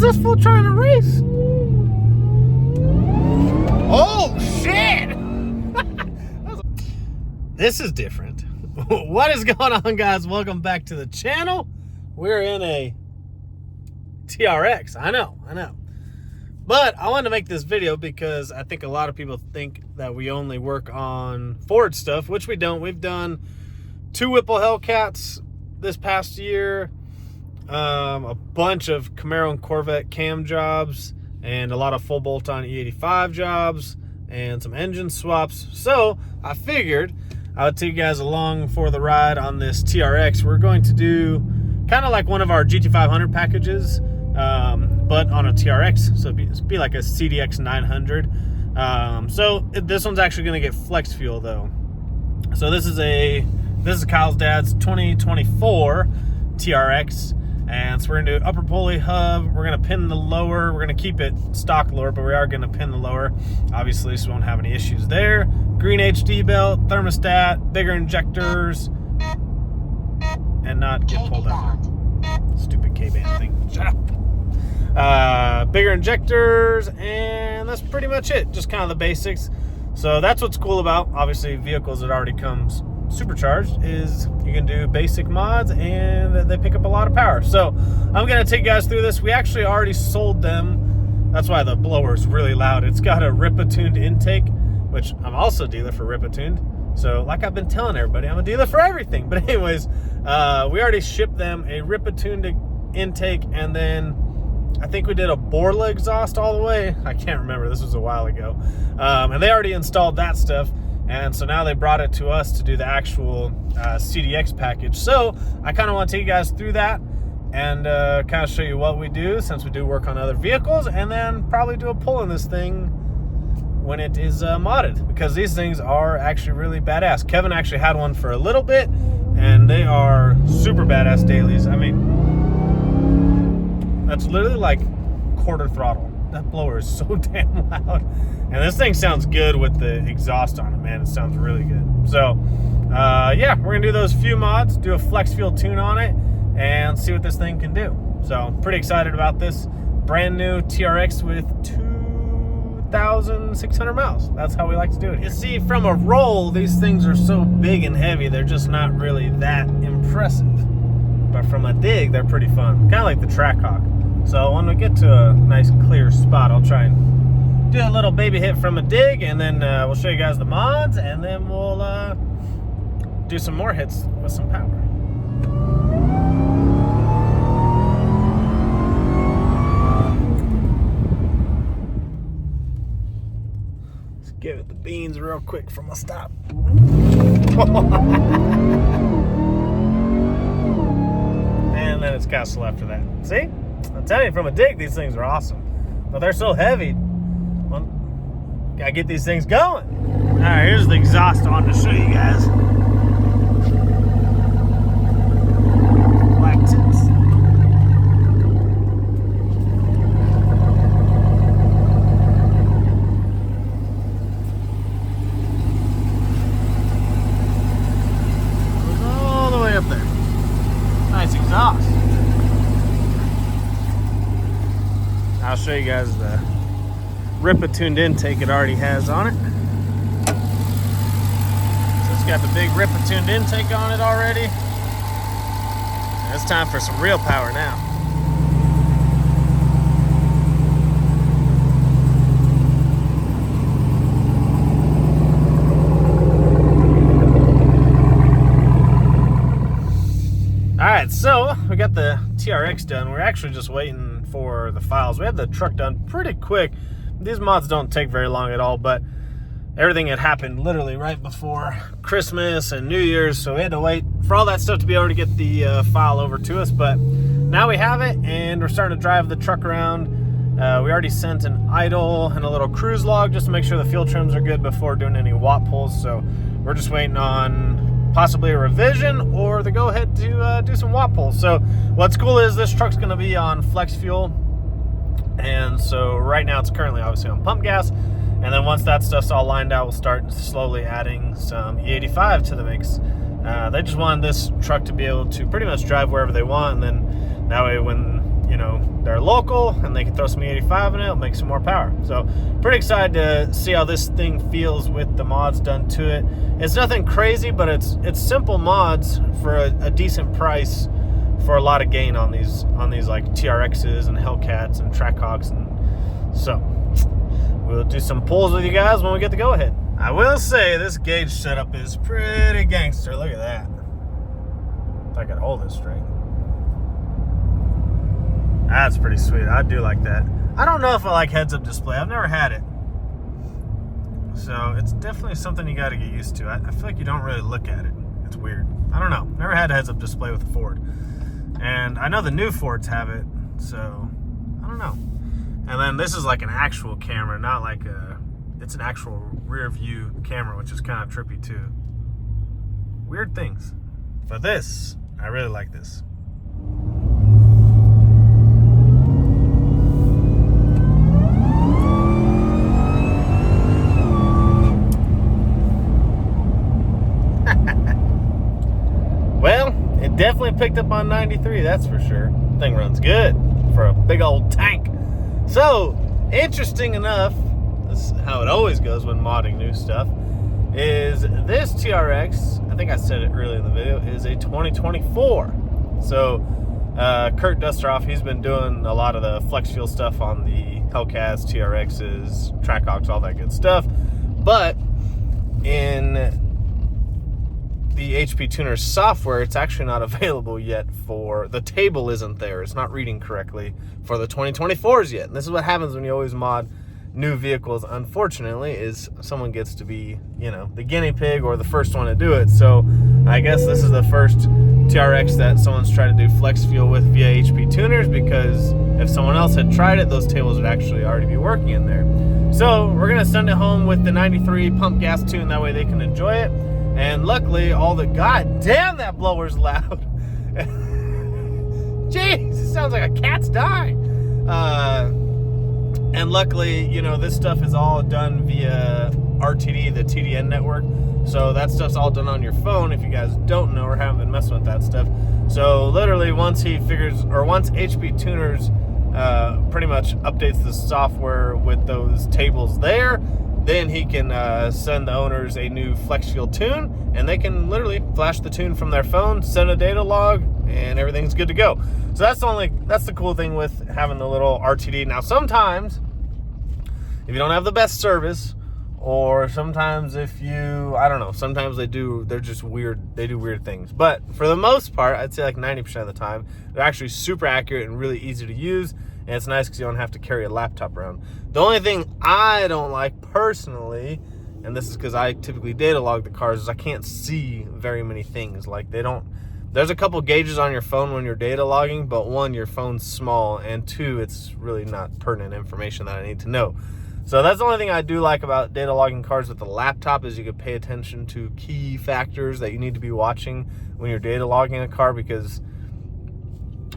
this fool trying to race? Oh, shit! This is different. What is going on, guys? Welcome back to the channel. We're in a TRX. I know. But I wanted to make this video because I think a lot of people think that we only work on Ford stuff, which we don't. We've done 2 Whipple Hellcats this past year, a bunch of Camaro and Corvette cam jobs, and a lot of full bolt-on E85 jobs, and some engine swaps. So I figured I would take you guys along for the ride on this TRX. We're going to do kind of like one of our GT500 packages, but on a TRX. So it'd be like a CDX 900. This one's actually going to get flex fuel though. So this is Kyle's dad's 2024 TRX. And so we're gonna do upper pulley hub. We're gonna pin the lower. We're gonna keep it stock lower, but we are gonna pin the lower, obviously, so we won't have any issues there. Green HD belt, thermostat, bigger injectors, and not get pulled out. Stupid K-band thing. Shut up. Bigger injectors, and that's pretty much it. Just kind of the basics. So that's what's cool about, obviously, vehicles that already comes supercharged, is you can do basic mods and they pick up a lot of power. So I'm going to take you guys through this. We actually already sold them. That's why the blower is really loud. It's got a Rip-A-Tuned intake, which I'm also a dealer for Rip-A-Tuned. So like I've been telling everybody, I'm a dealer for everything. But anyways, we already shipped them a Rip-A-Tuned intake, and then I think we did a Borla exhaust all the way. I can't remember. This was a while ago. And they already installed that stuff. And so now they brought it to us to do the actual CDX package. So I kind of want to take you guys through that and kind of show you what we do, since we do work on other vehicles, and then probably do a pull in this thing when it is modded, because these things are actually really badass. Kevin actually had one for a little bit, and they are super badass dailies. I mean, that's literally like quarter throttle. That blower is so damn loud. And this thing sounds good with the exhaust on it, man. It sounds really good. So, yeah, we're going to do those few mods, do a flex fuel tune on it, and see what this thing can do. So, pretty excited about this brand new TRX with 2,600 miles. That's how we like to do it here. You see, from a roll, these things are so big and heavy, they're just not really that impressive. But from a dig, they're pretty fun. Kind of like the Trackhawk. So when we get to a nice clear spot, I'll try and do a little baby hit from a dig, and then we'll show you guys the mods, and then we'll do some more hits with some power. Let's give it the beans real quick from a stop. And then it's castle after that. See? I'm telling you, from a dig, these things are awesome. But they're so heavy. Well, gotta get these things going. All right, here's the exhaust on to show you guys. Black tips. Goes all the way up there. Nice exhaust. I'll show you guys the Rip-A-Tuned intake it already has on it. So it's got the big Rip-A-Tuned intake on it already. And it's time for some real power now. Alright, so we got the TRX done. We're actually just waiting for the files. We had the truck done pretty quick. These mods don't take very long at all, but everything had happened literally right before Christmas and New Year's, so we had to wait for all that stuff to be able to get the file over to us. But now we have it, and we're starting to drive the truck around. We already sent an idle and a little cruise log just to make sure the fuel trims are good before doing any watt pulls. So we're just waiting on possibly a revision or the go ahead to do some watt pulls. So what's cool is this truck's going to be on flex fuel, and so right now it's currently obviously on pump gas, and then once that stuff's all lined out, we'll start slowly adding some E85 to the mix. They just wanted this truck to be able to pretty much drive wherever they want, and then that way when you know, they're local and they can throw some E85 in it, it'll make some more power. So pretty excited to see how this thing feels with the mods done to it. It's nothing crazy, but it's simple mods for a decent price for a lot of gain on these like TRXs and Hellcats and Trackhawks. And so we'll do some pulls with you guys when we get the go ahead. I will say this gauge setup is pretty gangster. Look at that. If I could hold this straight. That's pretty sweet. I do like that. I don't know if I like heads-up display. I've never had it. So it's definitely something you got to get used to. I feel like you don't really look at it. It's weird. I don't know. Never had a heads-up display with a Ford. And I know the new Fords have it, so I don't know. And then this is like an actual camera, not like it's an actual rear view camera, which is kind of trippy too. Weird things. But this, I really like this. Well, it definitely picked up on 93, that's for sure. Thing runs good for a big old tank. So, interesting enough, this is how it always goes when modding new stuff, is this TRX, I think I said it earlier in the video, is a 2024. So, Kurt Dusteroff, he's been doing a lot of the flex fuel stuff on the Hellcats, TRXs, Trackhawks, all that good stuff. But in the HP Tuner software, it's actually not available yet for, the table isn't there. It's not reading correctly for the 2024s yet. And this is what happens when you always mod new vehicles, unfortunately, is someone gets to be, you know, the guinea pig or the first one to do it. So I guess this is the first TRX that someone's tried to do flex fuel with via HP Tuners, because if someone else had tried it, those tables would actually already be working in there. So we're gonna send it home with the 93 pump gas tune, that way they can enjoy it. And luckily, all the, god damn, that blower's loud. Jeez, it sounds like a cat's dying. And luckily, you know, this stuff is all done via RTD, the TDN network. So that stuff's all done on your phone, if you guys don't know or haven't been messing with that stuff. So literally, once he figures, or once HP Tuners pretty much updates the software with those tables there, then he can send the owners a new flex fuel tune, and they can literally flash the tune from their phone, send a data log, and everything's good to go. So that's the cool thing with having the little RTD. Now sometimes, if you don't have the best service, or sometimes if you, I don't know, sometimes they're just weird, they do weird things. But for the most part, I'd say like 90% of the time, they're actually super accurate and really easy to use. And it's nice because you don't have to carry a laptop around. The only thing I don't like personally, and this is because I typically data log the cars, is I can't see very many things. Like there's a couple gauges on your phone when you're data logging, but one, your phone's small, and two, it's really not pertinent information that I need to know. So that's the only thing I do like about data logging cars with the laptop, is you can pay attention to key factors that you need to be watching when you're data logging a car, because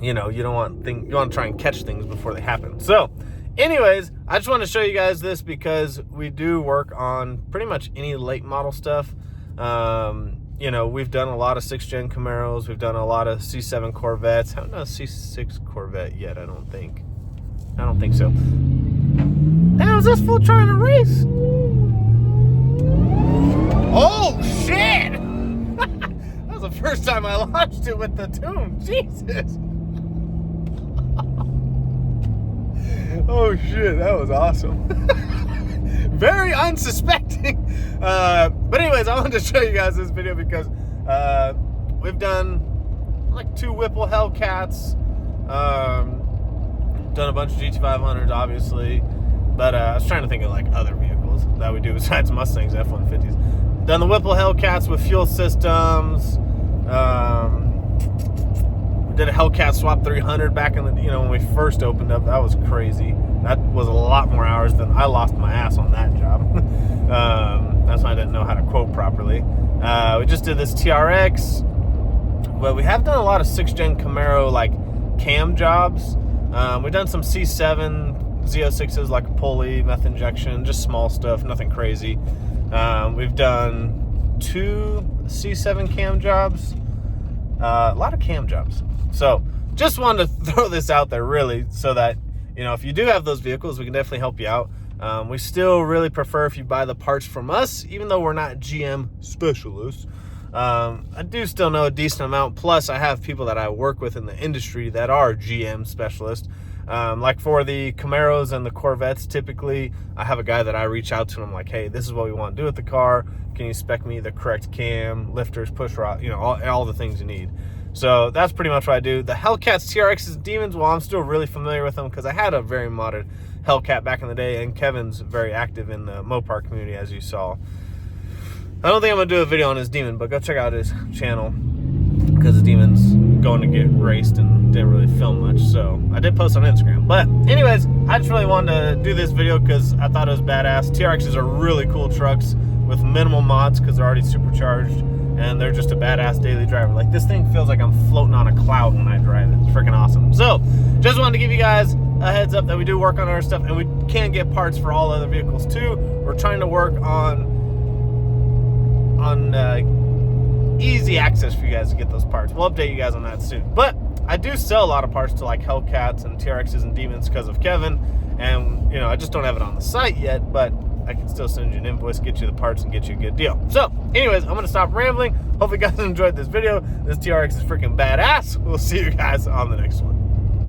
you know, you want to try and catch things before they happen. So anyways, I just want to show you guys this because we do work on pretty much any late model stuff. You know, we've done a lot of 6th gen Camaros, we've done a lot of C7 Corvettes. Haven't done a C6 Corvette yet, I don't think so. Damn, is this fool trying to race? Oh shit! That was the first time I launched it with the tune. Jesus. Oh shit, that was awesome. Very unsuspecting. But anyways, I wanted to show you guys this video because we've done like 2 Whipple Hellcats, done a bunch of GT500s obviously, but I was trying to think of like other vehicles that we do besides Mustangs, F-150s. Done the Whipple Hellcats with fuel systems. Did a Hellcat Swap 300 back in the, you know, when we first opened up. That was crazy. That was a lot more hours than I lost my ass on that job. That's why I didn't know how to quote properly. We just did this TRX, but we have done a lot of 6th gen Camaro like cam jobs. We've done some C7 Z06s like a pulley, meth injection, just small stuff, nothing crazy. We've done 2 C7 cam jobs. A lot of cam jobs. So just wanted to throw this out there really so that, you know, if you do have those vehicles, we can definitely help you out. We still really prefer if you buy the parts from us, even though we're not GM specialists. I do still know a decent amount. Plus, I have people that I work with in the industry that are GM specialists. Like for the Camaros and the Corvettes, typically I have a guy that I reach out to and I'm like, hey, this is what we want to do with the car. Can you spec me the correct cam, lifters, push rod, you know, all the things you need. So that's pretty much what I do. The Hellcats, TRXs, Demons, well, I'm still really familiar with them because I had a very modded Hellcat back in the day, and Kevin's very active in the Mopar community, as you saw. I don't think I'm going to do a video on his Demon, but go check out his channel because the Demon's going to get raced and didn't really film much. So I did post on Instagram. But anyways, I just really wanted to do this video because I thought it was badass. TRXs are really cool trucks with minimal mods because they're already supercharged, and they're just a badass daily driver. Like, this thing feels like I'm floating on a cloud when I drive it. It's freaking awesome. So just wanted to give you guys a heads up that we do work on our stuff, and we can get parts for all other vehicles too. We're trying to work on easy access for you guys to get those parts. We'll update you guys on that soon. But I do sell a lot of parts to like Hellcats and TRXs and Demons because of Kevin, and you know, I just don't have it on the site yet, but I can still send you an invoice, get you the parts, and get you a good deal. So anyways, I'm gonna stop rambling. Hopefully you guys enjoyed this video. This TRX is freaking badass. We'll see you guys on the next one.